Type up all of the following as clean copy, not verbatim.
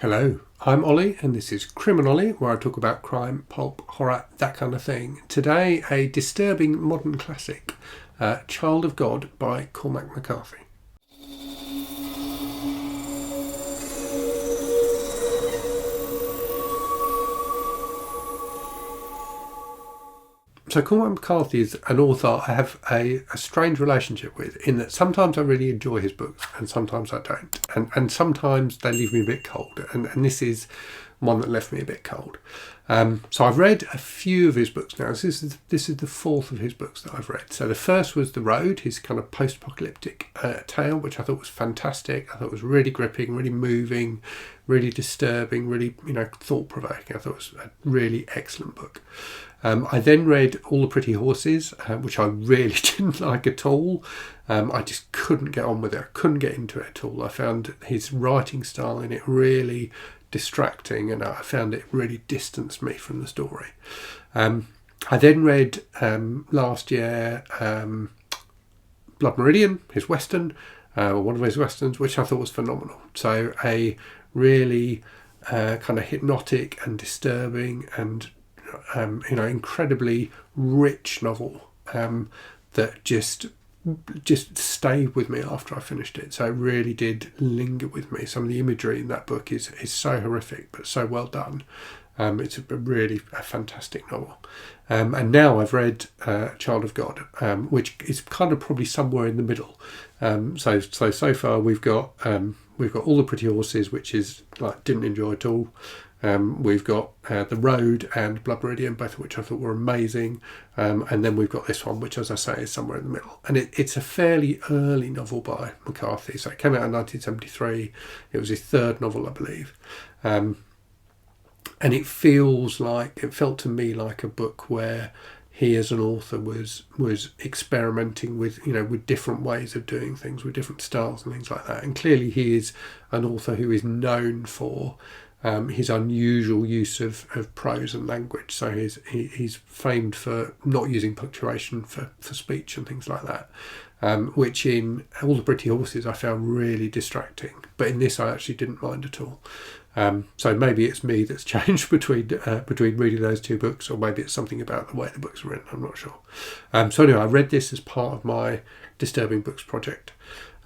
Hello, I'm Ollie and this is CriminOlly, where I talk about crime, pulp, horror, that kind of thing. Today, a disturbing modern classic, Child of God by Cormac McCarthy. So Cormac McCarthy is an author I have a strange relationship with, in that sometimes I really enjoy his books and sometimes I don't. And sometimes they leave me a bit cold. And this is one that left me a bit cold. So I've read a few of his books now. This is the fourth of his books that I've read. So the first was The Road, his kind of post-apocalyptic tale, which I thought was fantastic. I thought it was really gripping, really moving, really disturbing, really, thought-provoking. I thought it was a really excellent book. I then read All the Pretty Horses, which I really didn't like at all. I just couldn't get on with it. I couldn't get into it at all. I found his writing style in it really distracting, and I found it really distanced me from the story. I then read last year Blood Meridian, his western, one of his westerns, which I thought was phenomenal. So a really kind of hypnotic and disturbing and incredibly rich novel that just stayed with me after I finished it. So it really did linger with me. Some of the imagery in that book is so horrific but so well done. It's a fantastic novel. And now I've read Child of God, which is kind of probably somewhere in the middle. So far we've got All the Pretty Horses, which is didn't enjoy at all. We've got The Road and Blood Meridian, both of which I thought were amazing. And then we've got this one, which, as I say, is somewhere in the middle. And it's a fairly early novel by McCarthy. So it came out in 1973. It was his third novel, I believe. And it felt to me like a book where he as an author was experimenting with different ways of doing things, with different styles and things like that. And clearly he is an author who is known for his unusual use of prose and language. So he's famed for not using punctuation for speech and things like that, which in All the Pretty Horses I found really distracting, but in this I actually didn't mind at all. So maybe it's me that's changed between reading those two books, or maybe it's something about the way the books are written. I'm not sure. So anyway, I read this as part of my Disturbing Books project.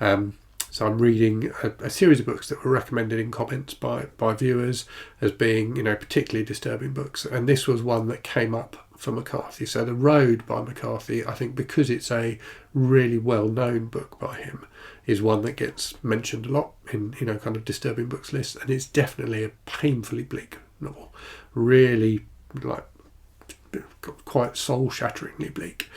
So I'm reading a series of books that were recommended in comments by viewers as being, particularly disturbing books. And this was one that came up for McCarthy. So The Road by McCarthy, I think because it's a really well-known book by him, is one that gets mentioned a lot in, kind of disturbing books lists. And it's definitely a painfully bleak novel. Really, quite soul-shatteringly bleak.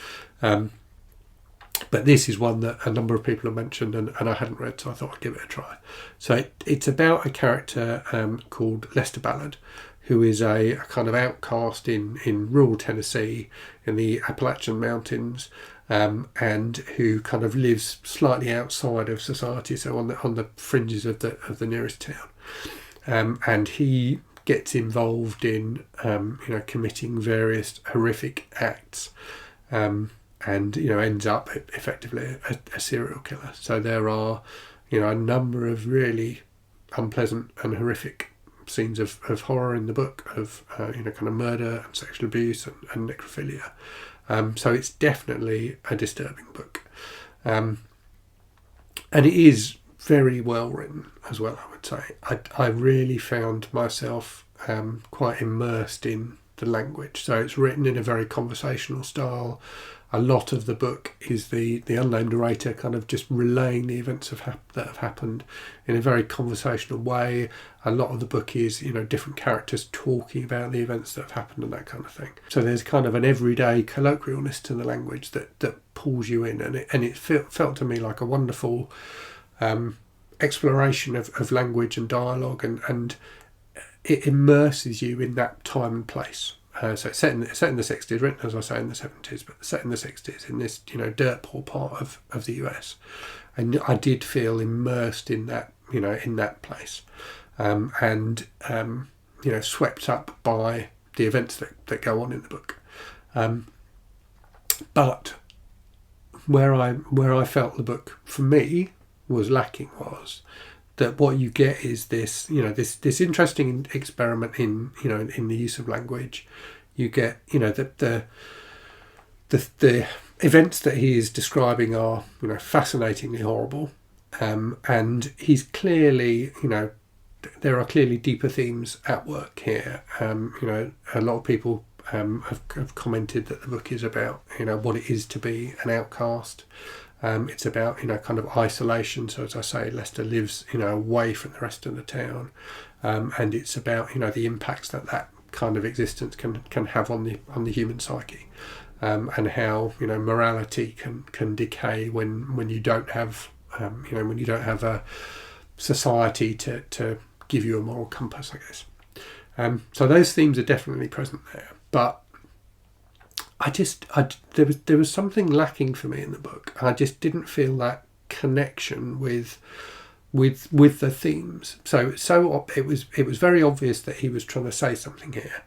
But this is one that a number of people have mentioned and I hadn't read, so I thought I'd give it a try. So it's about a character called Lester Ballard, who is a kind of outcast in rural Tennessee in the Appalachian Mountains, and who kind of lives slightly outside of society, so on the fringes of the nearest town. And he gets involved in committing various horrific acts. And ends up effectively a serial killer. So there are a number of really unpleasant and horrific scenes of horror in the book, of kind of murder and sexual abuse and necrophilia. So it's definitely a disturbing book, and it is very well written as well, I would say. I really found myself quite immersed in the language. So it's written in a very conversational style. A lot of the book is the unnamed narrator kind of just relaying the events that have happened in a very conversational way. A lot of the book is, different characters talking about the events that have happened and that kind of thing. So there's kind of an everyday colloquialness to the language that pulls you in, and it felt to me like a wonderful exploration of language and dialogue, and it immerses you in that time and place. So it's set in the 60s, written, as I say, in the 70s, but set in the 60s in this, dirt poor part of the US. And I did feel immersed in that, in that place. And swept up by the events that go on in the book. But where I felt the book, for me, was lacking was that what you get is this, this interesting experiment in, in the use of language. You get, the events that he is describing are, fascinatingly horrible, and he's clearly, there are clearly deeper themes at work here. A lot of people have commented that the book is about, what it is to be an outcast. It's about, kind of isolation. So as I say, Lester lives, away from the rest of the town, and it's about, the impacts that kind of existence can have on the human psyche, and how, morality can decay when you don't have, when you don't have a society to give you a moral compass, I guess. So those themes are definitely present there, but there was something lacking for me in the book. I just didn't feel that connection with the themes. So it was very obvious that he was trying to say something here,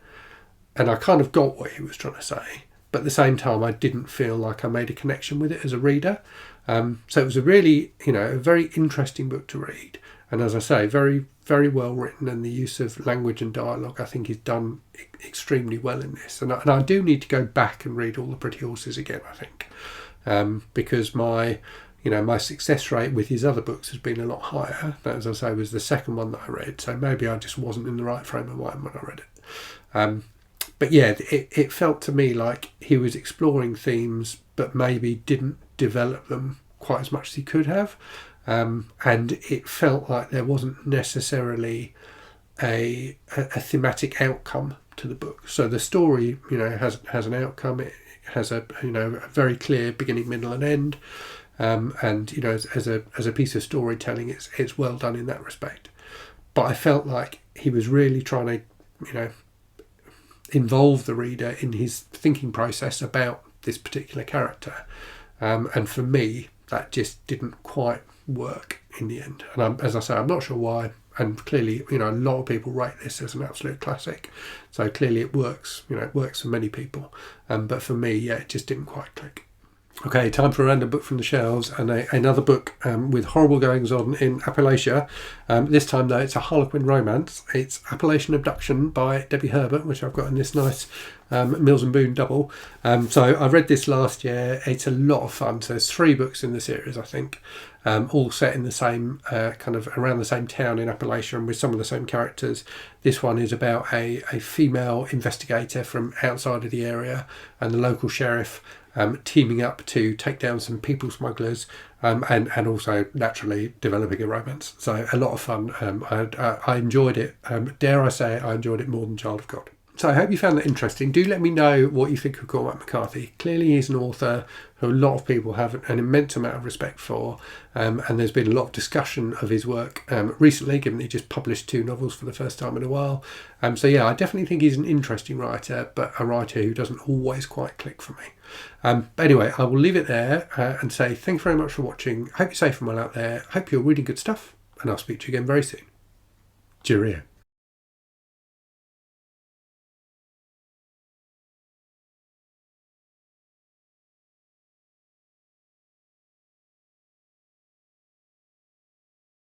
and I kind of got what he was trying to say, but at the same time I didn't feel like I made a connection with it as a reader. So it was a really, a very interesting book to read, and as I say, very, very well written, and the use of language and dialogue I think is done extremely well in this. And I do need to go back and read All the Pretty Horses again, I think, because my success rate with his other books has been a lot higher. That, as I say, was the second one that I read, so maybe I just wasn't in the right frame of mind when I read it. But yeah, it felt to me like he was exploring themes, but maybe didn't develop them quite as much as he could have. And it felt like there wasn't necessarily a thematic outcome to the book. So the story, has an outcome. It has a very clear beginning, middle, and end. And as a piece of storytelling, it's well done in that respect. But I felt like he was really trying to, involve the reader in his thinking process about this particular character. And for me, that just didn't quite work in the end. And as I say, I'm not sure why. And clearly, a lot of people rate this as an absolute classic. So clearly it works, it works for many people. But for me, it just didn't quite click. Okay, time for a random book from the shelves, and another book with horrible goings on in Appalachia. This time, though, it's a Harlequin romance. It's Appalachian Abduction by Debbie Herbert, which I've got in this nice Mills and Boon double. So I read this last year. It's a lot of fun. So there's 3 books in the series, I think, all set in the same kind of around the same town in Appalachia and with some of the same characters. This one is about a female investigator from outside of the area and the local sheriff teaming up to take down some people smugglers, and also naturally developing a romance. So a lot of fun. I enjoyed it. Dare I say I enjoyed it more than Child of God. So I hope you found that interesting. Do let me know what you think of Cormac McCarthy. Clearly he's an author who a lot of people have an immense amount of respect for, and there's been a lot of discussion of his work recently, given that he just published 2 novels for the first time in a while. So yeah, I definitely think he's an interesting writer, but a writer who doesn't always quite click for me. But anyway, I will leave it there and say thank you very much for watching. Hope you're safe and well out there. Hope you're reading good stuff, and I'll speak to you again very soon. Cheerio.